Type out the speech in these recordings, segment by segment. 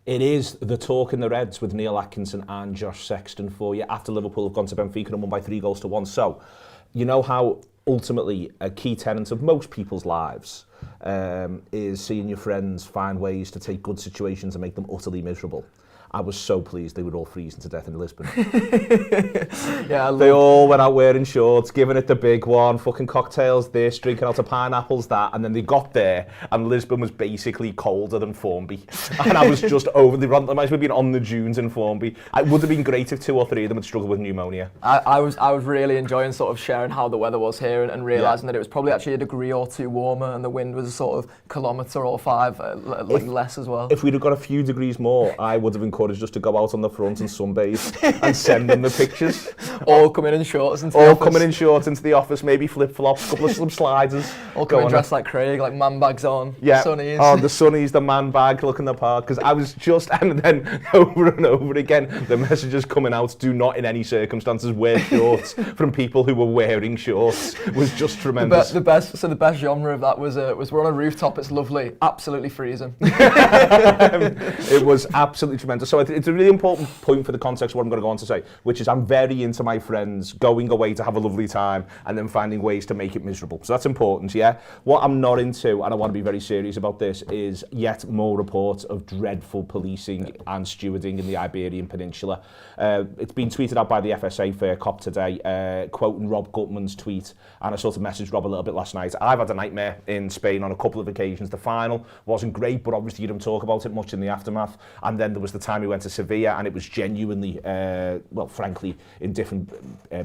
It is the talk in the Reds with Neil Atkinson and Josh Sexton for you after Liverpool have gone to Benfica and won by 3-1. So, you know how ultimately a key tenet of most people's lives is seeing your friends find ways to take good situations and make them utterly miserable. I was so pleased they were all freezing to death in Lisbon. Yeah, they all went out wearing shorts, giving it the big one, fucking cocktails this, drinking out of pineapples that, and then they got there and Lisbon was basically colder than Formby. And I was just over the run. I might as well have been on the dunes in Formby. It would have been great if 2 or 3 of them had struggled with pneumonia. I was really enjoying sort of sharing how the weather was here and realising that it was probably actually a degree or 2 warmer and the wind was a sort of kilometre or 5 less as well. If we'd have got a few degrees more, I would have encouraged us to go out on the front and sunbathe and send them the pictures. All coming in shorts into the All office. coming in shorts into the office, maybe flip-flops, a couple of some sliders. All coming dressed like Craig, like man bags on, sunnies. Oh, the sunnies, the man bag, looking the part. Because I was just, and then over and over again, the messages coming out, do not in any circumstances wear shorts from people who were wearing shorts was just tremendous. The best genre of that was we're on a rooftop, it's lovely, absolutely freezing. It was absolutely tremendous. So it's a really important point for the context of what I'm going to go on to say, which is I'm very into my friends going away to have a lovely time and then finding ways to make it miserable. So that's important, yeah? What I'm not into, and I want to be very serious about this, is yet more reports of dreadful policing and stewarding in the Iberian Peninsula. It's been tweeted out by the FSA for COP today, quoting Rob Gutman's tweet, and I sort of messaged Rob a little bit last night. I've had a nightmare in Spain on a couple of occasions. The final wasn't great, but obviously you don't talk about it much in the aftermath. And then there was the time we went to Sevilla, and it was genuinely, well, frankly, in different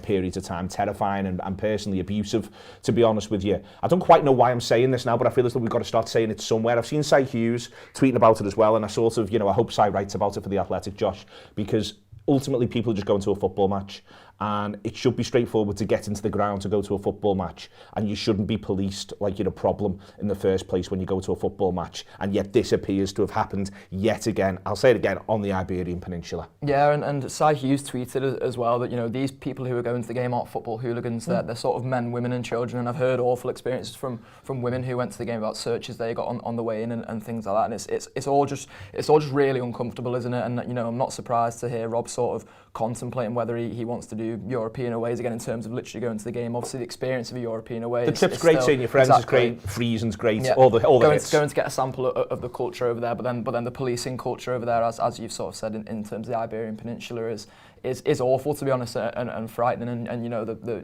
periods of time, terrifying and personally abusive, to be honest with you. I don't quite know why I'm saying this now, but I feel as though we've got to start saying it somewhere. I've seen Cy Hughes tweeting about it as well, and I sort of, I hope Cy writes about it for The Athletic, Josh, because ultimately people are just going to a football match, and it should be straightforward to get into the ground to go to a football match, and you shouldn't be policed like you're a problem in the first place when you go to a football match. And yet this appears to have happened yet again, I'll say it again, on the Iberian Peninsula. Yeah, and Cy Hughes tweeted as well that, these people who are going to the game aren't football hooligans, they're sort of men, women and children, and I've heard awful experiences from women who went to the game about searches they got on the way in and things like that, and it's all just really uncomfortable, isn't it? And I'm not surprised to hear Rob sort of contemplating whether he wants to do European aways again in terms of literally going to the game. Obviously the experience of a European away, the trip's great, seeing your friends is great, freezing's great, all the hits. Going to get a sample of the culture over there, but then the policing culture over there, as you've sort of said in terms of the Iberian Peninsula, is awful, to be honest, and frightening. And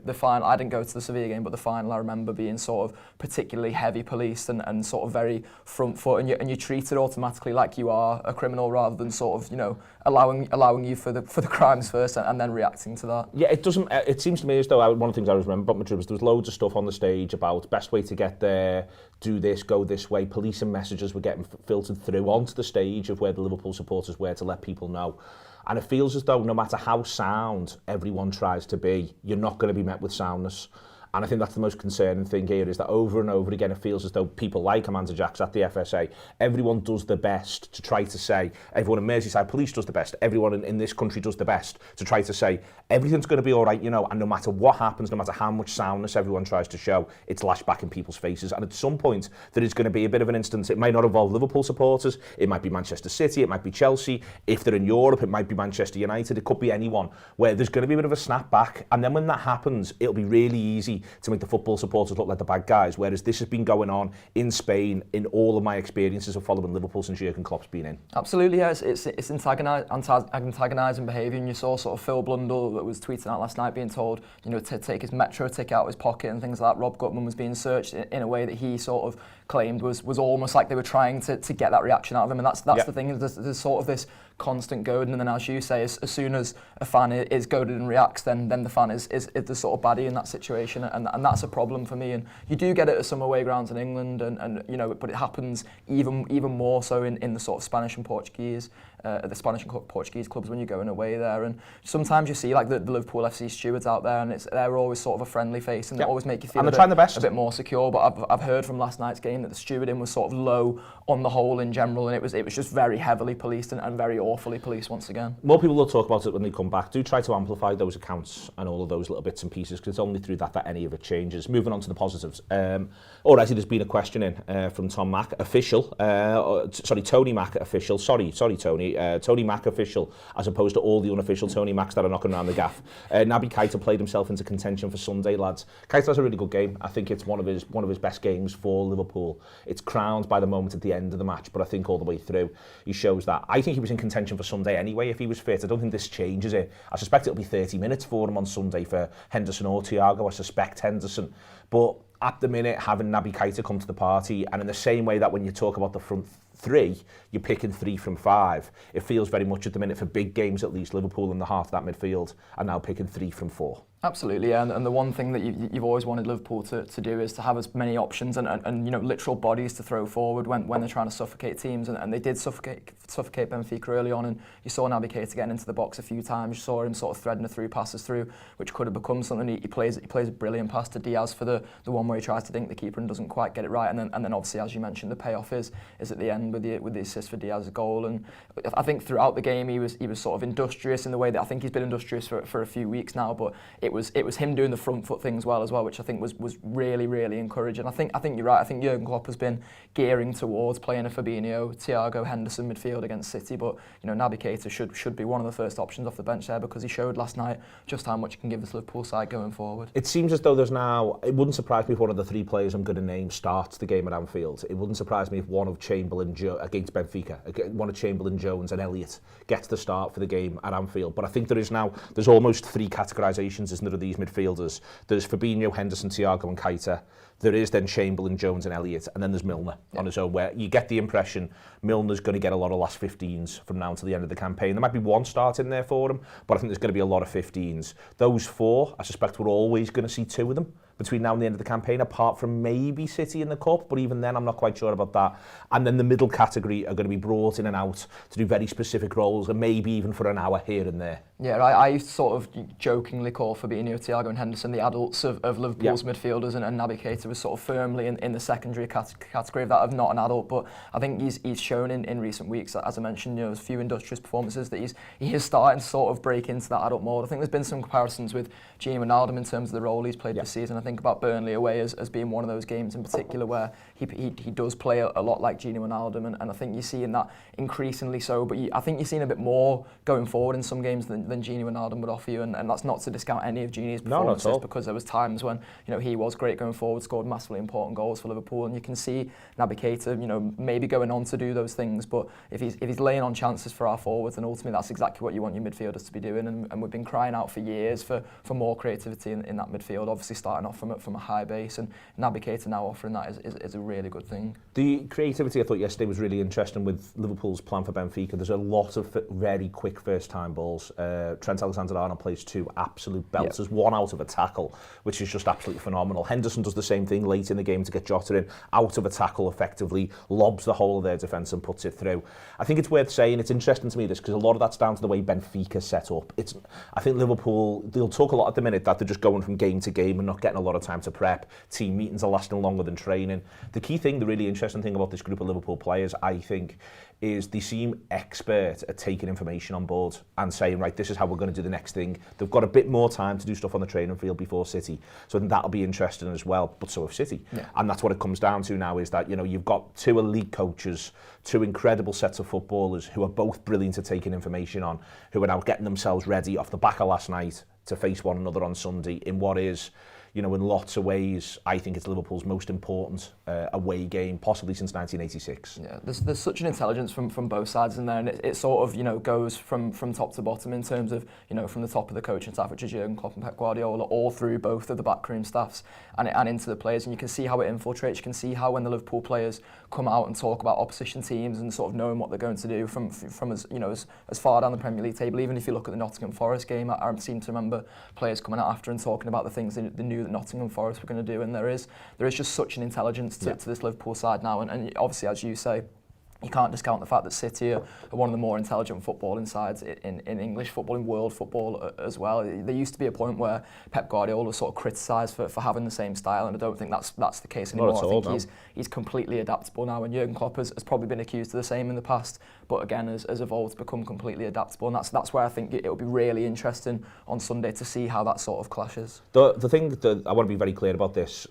the final, I didn't go to the Sevilla game, but the final I remember being sort of particularly heavy policed and sort of very front foot, and you're treated automatically like you are a criminal rather than sort of allowing you for the crimes first and then reacting to that. Yeah, it doesn't. It seems to me as though one of the things I always remember about Madrid was there was loads of stuff on the stage about best way to get there, do this, go this way. Police and messages were getting filtered through onto the stage of where the Liverpool supporters were to let people know. And it feels as though no matter how sound everyone tries to be, you're not going to be met with soundness. And I think that's the most concerning thing here, is that over and over again it feels as though people like Amanda Jacks at the FSA, everyone does their best to try to say, everyone in Merseyside Police does the best, everyone in this country does the best to try to say everything's going to be all right, and no matter what happens, no matter how much soundness everyone tries to show, it's lashed back in people's faces. And at some point there is going to be a bit of an instance. It might not involve Liverpool supporters, it might be Manchester City, it might be Chelsea, if they're in Europe it might be Manchester United, it could be anyone, where there's going to be a bit of a snap back. And then when that happens, it'll be really easy to make the football supporters look like the bad guys, whereas this has been going on in Spain in all of my experiences of following Liverpool since Jurgen Klopp's been in. Absolutely, yeah, it's antagonising behaviour, and you saw sort of Phil Blundell that was tweeting out last night being told, to take his metro ticket out of his pocket and things like that. Rob Gutman was being searched in a way that he sort of claimed was almost like they were trying to get that reaction out of him, and that's the thing, there's sort of this constant goading, and then as you say, as soon as a fan is goaded and reacts, then the fan is the sort of baddie in that situation, and that's a problem for me. And you do get it at some away grounds in England, and but it happens even more so in the sort of Spanish and Portuguese the Spanish and Portuguese clubs when you're going away there. And sometimes you see like the Liverpool FC stewards out there, and they're always sort of a friendly face, and they always make you feel a bit more secure. But I've heard from last night's game saying that the stewarding was sort of low on the whole in general, and it was just very heavily policed and very awfully policed once again. More people will talk about it when they come back. Do try to amplify those accounts and all of those little bits and pieces, because it's only through that any of it changes. Moving on to the positives. Already there's been a question in from Tom Mack, official. Tony Mack, official. Sorry, Tony. Tony Mack, official, as opposed to all the unofficial Tony Macks that are knocking around the gaff. Naby Keita played himself into contention for Sunday, lads. Keita has a really good game. I think it's one of his best games for Liverpool. It's crowned by the moment at the end of the match, but I think all the way through he shows that. I think he was in contention for Sunday anyway if he was fit. I don't think this changes it. I suspect it'll be 30 minutes for him on Sunday for Henderson or Thiago. I suspect Henderson. But at the minute, having Naby Keita come to the party, and in the same way that when you talk about the front three, you're picking 3 from 5. It feels very much at the minute, for big games at least, Liverpool in the heart of that midfield are now picking 3 from 4. Absolutely, yeah. And the one thing that you've always wanted Liverpool to do is to have as many options and literal bodies to throw forward when they're trying to suffocate teams, and they did suffocate Benfica early on, and you saw Naby Keita getting into the box a few times. You saw him sort of threading the through passes through, which could have become something. He plays a brilliant pass to Diaz for the one where he tries to dink the keeper and doesn't quite get it right, and then obviously, as you mentioned, the payoff is at the end with the assist for Diaz's goal. And I think throughout the game he was sort of industrious in the way that I think he's been industrious for a few weeks now, but it was him doing the front foot thing as well, which I think was really, really encouraging. I think you're right. I think Jurgen Klopp has been gearing towards playing a Fabinho, Thiago, Henderson midfield against City, but Naby Keita should be one of the first options off the bench there, because he showed last night just how much he can give this Liverpool side going forward. It seems as though there's now, it wouldn't surprise me if one of the 3 players I'm going to name starts the game at Anfield. It wouldn't surprise me if one of Chamberlain against Benfica, one of Chamberlain, Jones and Elliott gets the start for the game at Anfield. But I think there's almost 3 categorisations, isn't there, of these midfielders. There's Fabinho, Henderson, Thiago and Keita. There is then Chamberlain, Jones and Elliott, and then there's Milner on his own, where you get the impression Milner's going to get a lot of last 15s from now to the end of the campaign. There might be one start in there for him, but I think there's going to be a lot of 15s. Those 4, I suspect we're always going to see 2 of them between now and the end of the campaign, apart from maybe City in the Cup, but even then I'm not quite sure about that. And then the middle category are going to be brought in and out to do very specific roles, and maybe even for an hour here and there. Yeah, I used to sort of jokingly call Fabinho, Thiago and Henderson the adults of Liverpool's midfielders, and Naby Keita was sort of firmly in the secondary category of that, of not an adult. But I think he's shown in recent weeks, as I mentioned, there's a few industrious performances, that he is starting to sort of break into that adult mold. I think there's been some comparisons with Gini Wijnaldum in terms of the role he's played this season. I think about Burnley away as being one of those games in particular where he does play a lot like Gini Wijnaldum, and I think you're seeing that increasingly so, but I think you're seeing a bit more going forward in some games than Gini Wijnaldum would offer you, and that's not to discount any of Gini's performances, because there was times when he was great going forward, scored massively important goals for Liverpool, and you can see Naby Keita maybe going on to do those things, but if he's laying on chances for our forwards, then ultimately that's exactly what you want your midfielders to be doing, and we've been crying out for years for more creativity in that midfield, obviously starting off from a high base, and Naby Keita now offering that is a really good thing. The creativity I thought yesterday was really interesting with Liverpool's plan for Benfica. There's a lot of very quick first time balls. Trent Alexander-Arnold plays 2 absolute belters, one out of a tackle, which is just absolutely phenomenal. Henderson does the same thing late in the game to get Jota in, out of a tackle effectively, lobs the whole of their defence and puts it through. I think it's worth saying, it's interesting to me this, because a lot of that's down to the way Benfica set up. I think Liverpool, they'll talk a lot at the minute that they're just going from game to game and not getting a lot of time to prep. Team meetings are lasting longer than training. The key thing, the really interesting thing about this group of Liverpool players, I think, is they seem expert at taking information on board and saying, right, this is how we're going to do the next thing. They've got a bit more time to do stuff on the training field before City, so I think that'll be interesting as well, but so have City. And that's what it comes down to now, is that you've got 2 elite coaches, 2 incredible sets of footballers who are both brilliant at taking information on, who are now getting themselves ready off the back of last night to face one another on Sunday in what is, in lots of ways, I think it's Liverpool's most important away game, possibly since 1986. Yeah, there's such an intelligence from both sides in there, and it sort of goes from top to bottom in terms of from the top of the coaching staff, which is Jurgen Klopp and Pep Guardiola, all through both of the backroom staffs and into the players, and you can see how it infiltrates. You can see how when the Liverpool players come out and talk about opposition teams and sort of knowing what they're going to do from as far down the Premier League table. Even if you look at the Nottingham Forest game, I seem to remember players coming out after and talking about the things they knew that Nottingham Forest were going to do, and there is just such an intelligence to this Liverpool side now, and obviously, as you say, you can't discount the fact that City are one of the more intelligent footballing sides in English football, in world football as well. There used to be a point where Pep Guardiola was sort of criticised for having the same style, and I don't think that's the case anymore. I think he's completely adaptable now, and Jurgen Klopp has probably been accused of the same in the past, but again has evolved to become completely adaptable, and that's where I think it will be really interesting on Sunday to see how that sort of clashes. The thing that I want to be very clear about this,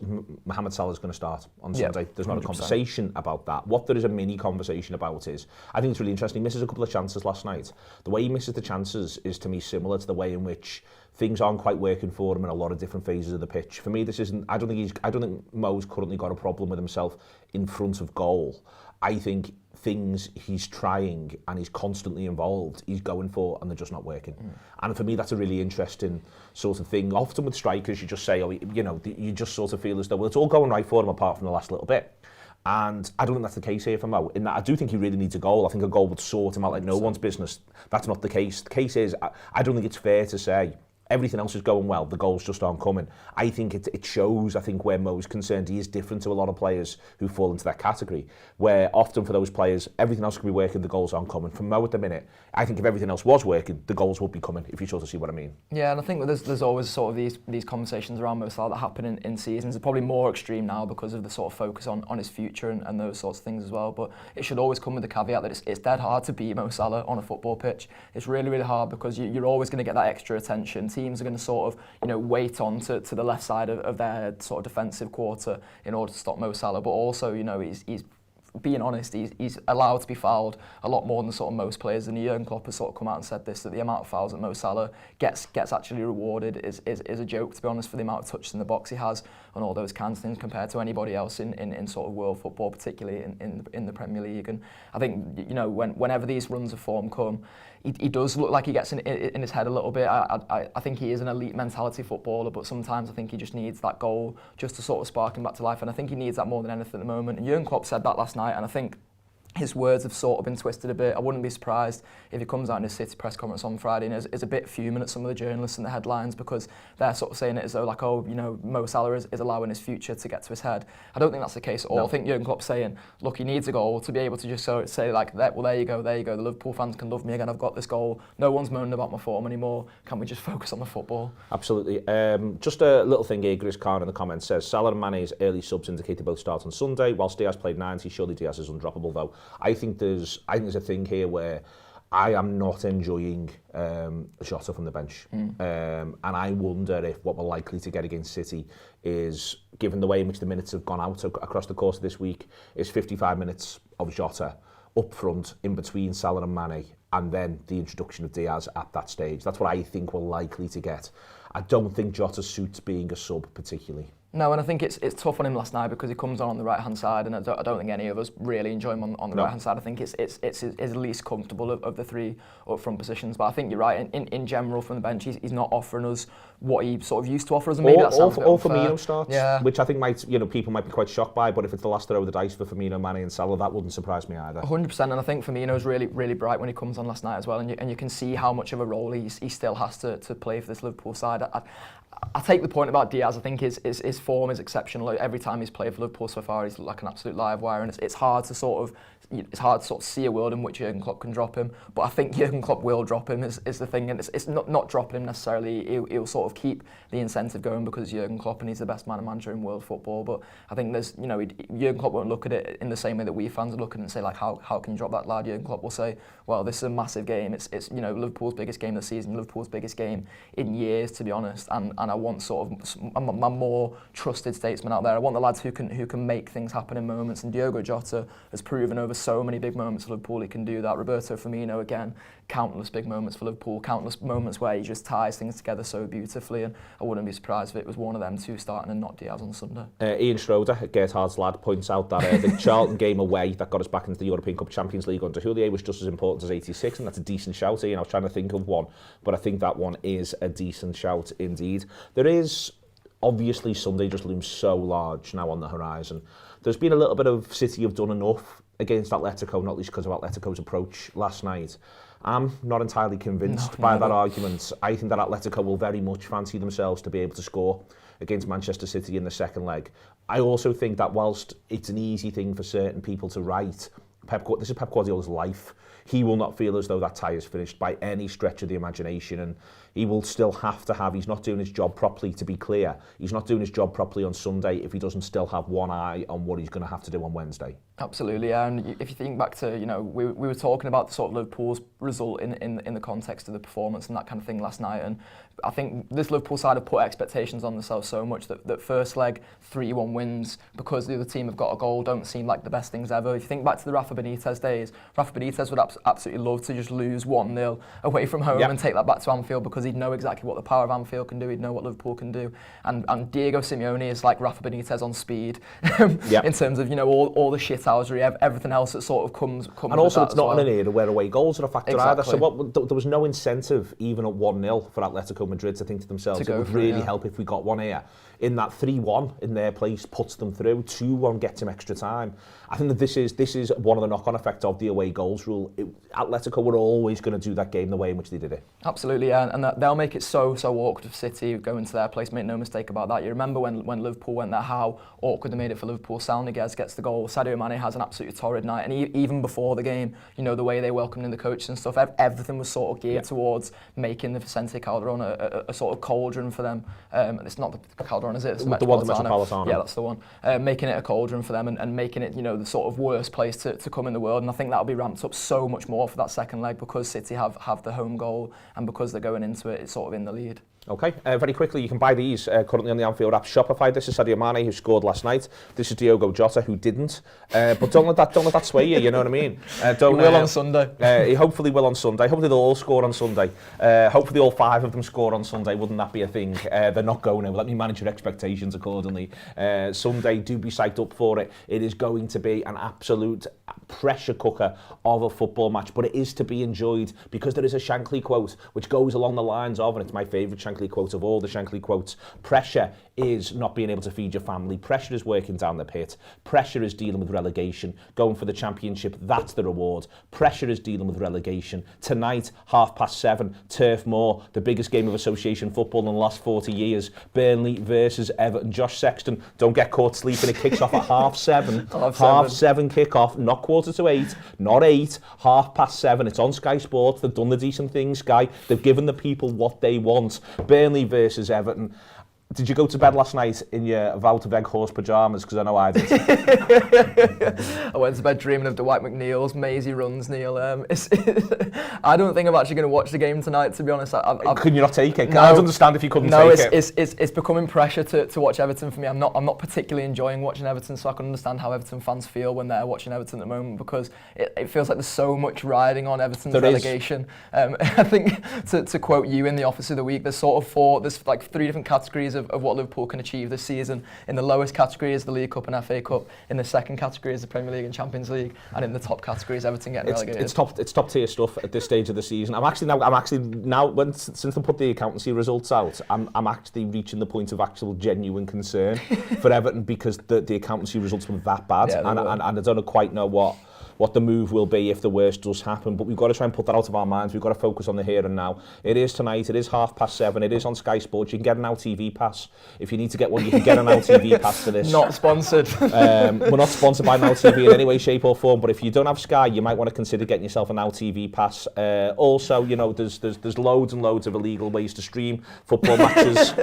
Mohamed Salah is going to start on Sunday. There's not 100%. A conversation about that. What there is a mini conversation about is, I think it's really interesting, he misses a couple of chances last night. The way he misses the chances is, to me, similar to the way in which things aren't quite working for him in a lot of different phases of the pitch. For me, this isn't, I don't think Mo's currently got a problem with himself in front of goal. I think things he's trying and he's constantly involved, he's going for, and they're just not working. And for me, that's a really interesting sort of thing. Often with strikers, you just say, oh, you know, you just sort of feel as though, well, it's all going right for him apart from the last little bit. And I don't think that's the case here for Mo. In that, I do think he really needs a goal. I think a goal would sort him out like no one's business. That's not the case. The case is, I don't think it's fair to say everything else is going well, the goals just aren't coming. I think it shows, I think, where Mo's concerned. He is different to a lot of players who fall into that category, where often for those players, everything else could be working, the goals aren't coming. For Mo at the minute, I think if everything else was working, the goals would be coming, if you sort of see what I mean. Yeah, and I think there's always sort of these conversations around Mo Salah that happen in seasons. They're probably more extreme now because of the sort of focus on his future and those sorts of things as well. But it should always come with the caveat that it's dead hard to beat Mo Salah on a football pitch. It's really, really hard because you're always going to get that extra attention. Teams are going to sort of, you know, weight on to the left side of their sort of defensive quarter in order to stop Mo Salah. But also, you know, he's being honest, he's allowed to be fouled a lot more than sort of most players. And Jurgen Klopp has sort of come out and said this, that the amount of fouls that Mo Salah gets actually rewarded is a joke, to be honest, for the amount of touches in the box he has and all those kinds of things compared to anybody else in sort of world football, particularly in the Premier League. And I think, you know, whenever these runs of form come, he does look like he gets in his head a little bit. I think he is an elite mentality footballer, but sometimes I think he just needs that goal just to sort of spark him back to life, and I think he needs that more than anything at the moment. And Jurgen Klopp said that last night, and I think his words have sort of been twisted a bit. I wouldn't be surprised if he comes out in his City press conference on Friday and is a bit fuming at some of the journalists and the headlines because they're sort of saying it as though, like, oh, you know, Mo Salah is allowing his future to get to his head. I don't think that's the case at all. No. I think Jurgen Klopp's saying, look, he needs a goal to be able to just say like, well, there you go, the Liverpool fans can love me again, I've got this goal. No one's moaning about my form anymore. Can we just focus on the football? Absolutely. Just a little thing here, Gris Khan in the comments says, Salah and Mane's early subs indicate they both start on Sunday, whilst Diaz played 90, surely Diaz is undroppable though. I think there's a thing here where I am not enjoying Jota from the bench. And I wonder if what we're likely to get against City is, given the way in which the minutes have gone out across the course of this week, is 55 minutes of Jota up front in between Salah and Mane, and then the introduction of Diaz at that stage. That's what I think we're likely to get. I don't think Jota suits being a sub particularly. No, and I think it's tough on him last night because he comes on the right-hand side, and I don't think any of us really enjoy him on the right-hand side. I think it's his least comfortable of the three up-front positions. But I think you're right. In general, from the bench, he's not offering us what he sort of used to offer us. And maybe that sounds or Firmino starts, which I think people might be quite shocked by. But if it's the last throw of the dice for Firmino, Mane, and Salah, that wouldn't surprise me either. 100%, and I think Firmino's really, really bright when he comes on last night as well, and you can see how much of a role he still has to play for this Liverpool side. I take the point about Diaz. I think his form is exceptional. Every time he's played for Liverpool so far, he's like an absolute live wire, and it's hard to sort of see a world in which Jurgen Klopp can drop him. But I think Jurgen Klopp will drop him is the thing, and it's not dropping him necessarily. He'll sort of keep the incentive going because Jurgen Klopp, and he's the best manager in world football. But I think Jurgen Klopp won't look at it in the same way that we fans look at it and say like, how can you drop that lad? Jurgen Klopp will say, well, this is a massive game. It's Liverpool's biggest game of the season, Liverpool's biggest game in years, to be honest. And I want sort of my more trusted statesman out there. I want the lads who can make things happen in moments. And Diogo Jota has proven over so many big moments for Liverpool he can do that. Roberto Firmino, again, countless big moments for Liverpool, countless moments where he just ties things together so beautifully. And I wouldn't be surprised if it was one of them two starting and not Diaz on Sunday. Ian Schroeder, Gerhard's lad, points out that the Charlton game away that got us back into the European Cup Champions League under Houllier was just as important as 86, and that's a decent shout. Ian, I was trying to think of one, but I think that one is a decent shout indeed. There is, obviously, Sunday just looms so large now on the horizon. There's been a little bit of City have done enough against Atletico, not least because of Atletico's approach last night. I'm not entirely convinced by that argument. I think that Atletico will very much fancy themselves to be able to score against Manchester City in the second leg. I also think that whilst it's an easy thing for certain people to write, this is Pep Guardiola's life. He will not feel as though that tie is finished by any stretch of the imagination, and he will still have to have, he's not doing his job properly, to be clear. He's not doing his job properly on Sunday if he doesn't still have one eye on what he's going to have to do on Wednesday. Absolutely, and if you think back to, we were talking about the sort of Liverpool's result in the context of the performance and that kind of thing last night, and I think this Liverpool side have put expectations on themselves so much that first leg 3-1 wins because the other team have got a goal don't seem like the best things ever. If you think back to the Rafa Benitez days, Rafa Benitez would absolutely love to just lose 1-0 away from home and take that back to Anfield because he'd know exactly what the power of Anfield can do, he'd know what Liverpool can do. And Diego Simeone is like Rafa Benitez on speed in terms of, all the shithousery, everything else that sort of comes and also it's not in an era where away goals are a factor either. So there was no incentive even at 1-0 for Atletico Madrid to think to themselves it would really help if we got one here. In that 3-1 in their place puts them through, 2-1 gets them extra time. I think that this is one of the knock-on effects of the away goals rule. Atletico were always going to do that game the way in which they did it. Absolutely, yeah, and they'll make it so awkward for City going to their place, make no mistake about that. You remember when Liverpool went there, how awkward they made it for Liverpool. Sal Niguez gets the goal, Sadio Mane has an absolutely torrid night, and even before the game, the way they welcomed in the coaches and stuff, everything was sort of geared towards making the Vicente Calderon a sort of cauldron for them. It's not the Calderon, is it? It's the Metropolitano. Yeah, that's the one. Making it a cauldron for them and making it, the sort of worst place to come in the world. And I think that'll be ramped up so much more for that second leg because City have the home goal and because they're going into it, it's sort of in the lead. Okay, very quickly, you can buy these currently on the Anfield Wrap Shopify. This is Sadio Mane, who scored last night. This is Diogo Jota, who didn't. But don't let that sway you, you know what I mean? He will on Sunday. He hopefully will on Sunday. Hopefully they'll all score on Sunday. Hopefully all 5 of them score on Sunday. Wouldn't that be a thing? They're not going to. Let me manage your expectations accordingly. Sunday, do be psyched up for it. It is going to be an absolute pressure cooker of a football match, but it is to be enjoyed because there is a Shankly quote which goes along the lines of, and it's my favourite Shankly quote of all the Shankly quotes, pressure is not being able to feed your family, pressure is working down the pit, pressure is dealing with relegation, going for the championship, that's the reward, pressure is dealing with relegation. Tonight, 7:30, Turf Moor, the biggest game of association football in the last 40 years, Burnley versus Everton. Josh Sexton, don't get caught sleeping, it kicks off at 7:30, 7:30 kick-off, not 7:45, not 8, 7:30, it's on Sky Sports, they've done the decent thing, Sky, they've given the people what they want. Burnley versus Everton. Did you go to bed last night in your Wout of Horse pyjamas? Because I know I did. I went to bed dreaming of Dwight McNeil's mazy runs, Neil. I don't think I'm actually going to watch the game tonight, to be honest. Can you not take it? No, I would understand if you couldn't take it. It's becoming pressure to watch Everton for me. I'm not particularly enjoying watching Everton, so I can understand how Everton fans feel when they're watching Everton at the moment because it feels like there's so much riding on Everton's relegation. I think, to quote you in the Office of the Week, there's like 3 different categories of what Liverpool can achieve this season. In the lowest category is the League Cup and FA Cup. In the second category is the Premier League and Champions League. And in the top category is Everton getting relegated. It's top tier stuff at this stage of the season. I'm actually now since they put the accountancy results out, I'm actually reaching the point of actual genuine concern for Everton because the accountancy results were that bad, and I don't quite know what the move will be if the worst does happen, but we've got to try and put that out of our minds. We've got to focus on the here and now. It is tonight, it is 7:30, it is on Sky Sports. You can get an LTV pass. If you need to get one, you can get an LTV pass for this. Not sponsored. We're not sponsored by an LTV in any way, shape or form, but if you don't have Sky, you might want to consider getting yourself an LTV pass. Also, there's loads and loads of illegal ways to stream football matches.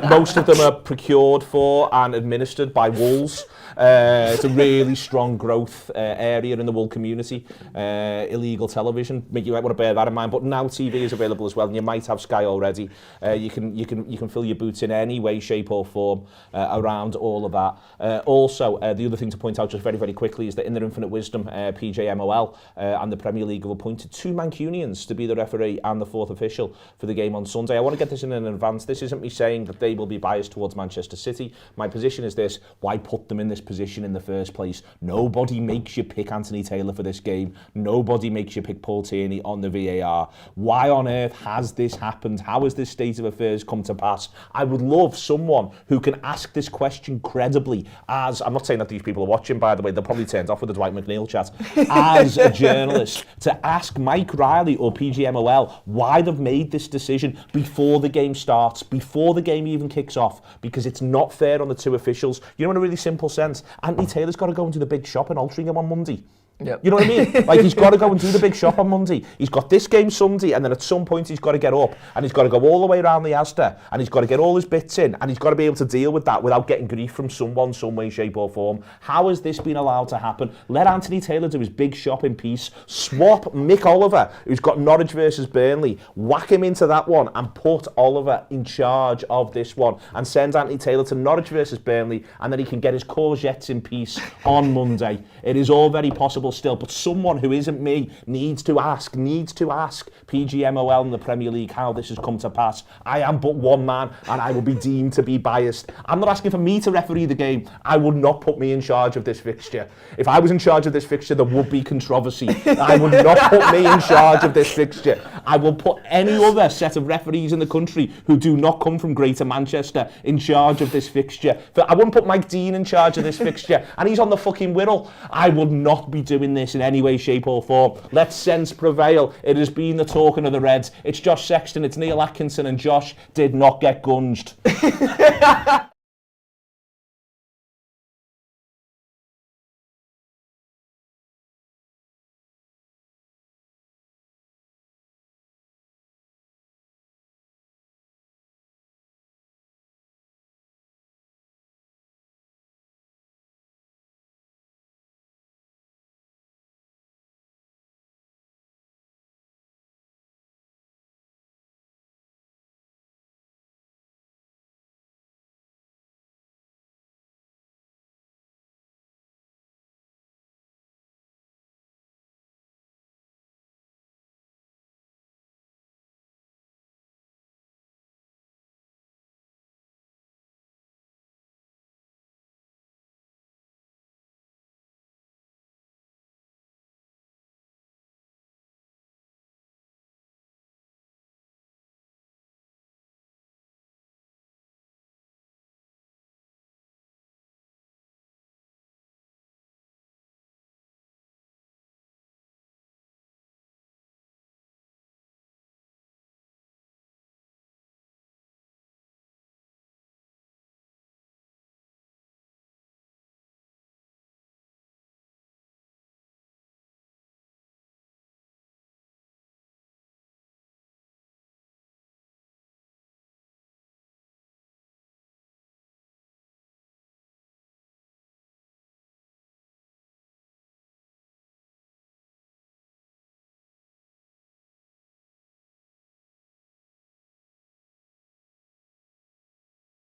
Most of them are procured for and administered by Wolves. It's a really strong growth area in the Wool community, illegal television. You might want to bear that in mind. But now TV is available as well, and you might have Sky already. You can fill your boots in any way, shape or form around all of that. Also, the other thing to point out just very, very quickly is that in their infinite wisdom, PJMOL and the Premier League have appointed 2 Mancunians to be the referee and the 4th official for the game on Sunday. I want to get this in advance. This isn't me saying that they will be biased towards Manchester City. My position is this: why put them in this position in the first place? Nobody makes you pick Anthony Taylor for this game. Nobody makes you pick Paul Tierney on the VAR. Why on earth has this happened? How has this state of affairs come to pass? I would love someone who can ask this question credibly as, I'm not saying that these people are watching, by the way, they're probably turned off with the Dwight McNeil chat, as a journalist, to ask Mike Riley or PGMOL why they've made this decision before the game starts, before the game even kicks off, because it's not fair on the 2 officials. In a really simple sense, Anthony Taylor's got to go into the big shop in Altrincham on Monday. Yep. You know what I mean? Like, he's got to go and do the big shop on Monday. He's got this game Sunday, and then at some point he's got to get up, and he's got to go all the way around the Asda, and he's got to get all his bits in, and he's got to be able to deal with that without getting grief from someone, some way, shape or form. How has this been allowed to happen? Let Anthony Taylor do his big shop in peace. Swap Mick Oliver, who's got Norwich versus Burnley, whack him into that one, and put Oliver in charge of this one, and send Anthony Taylor to Norwich versus Burnley, and then he can get his courgettes in peace on Monday. It is all very possible still, but someone who isn't me needs to ask PGMOL in the Premier League how this has come to pass. I am but one man, and I will be deemed to be biased. I'm not asking for me to referee the game. I would not put me in charge of this fixture. If I was in charge of this fixture, there would be controversy. I would not put me in charge of this fixture. I will put any other set of referees in the country who do not come from Greater Manchester in charge of this fixture. I wouldn't put Mike Dean in charge of this fixture, and he's on the fucking Wirral. I would not be doing this in any way, shape or form. Let sense prevail. It has been the talking of the Reds. It's Josh Sexton, it's Neil Atkinson, and Josh did not get gunged.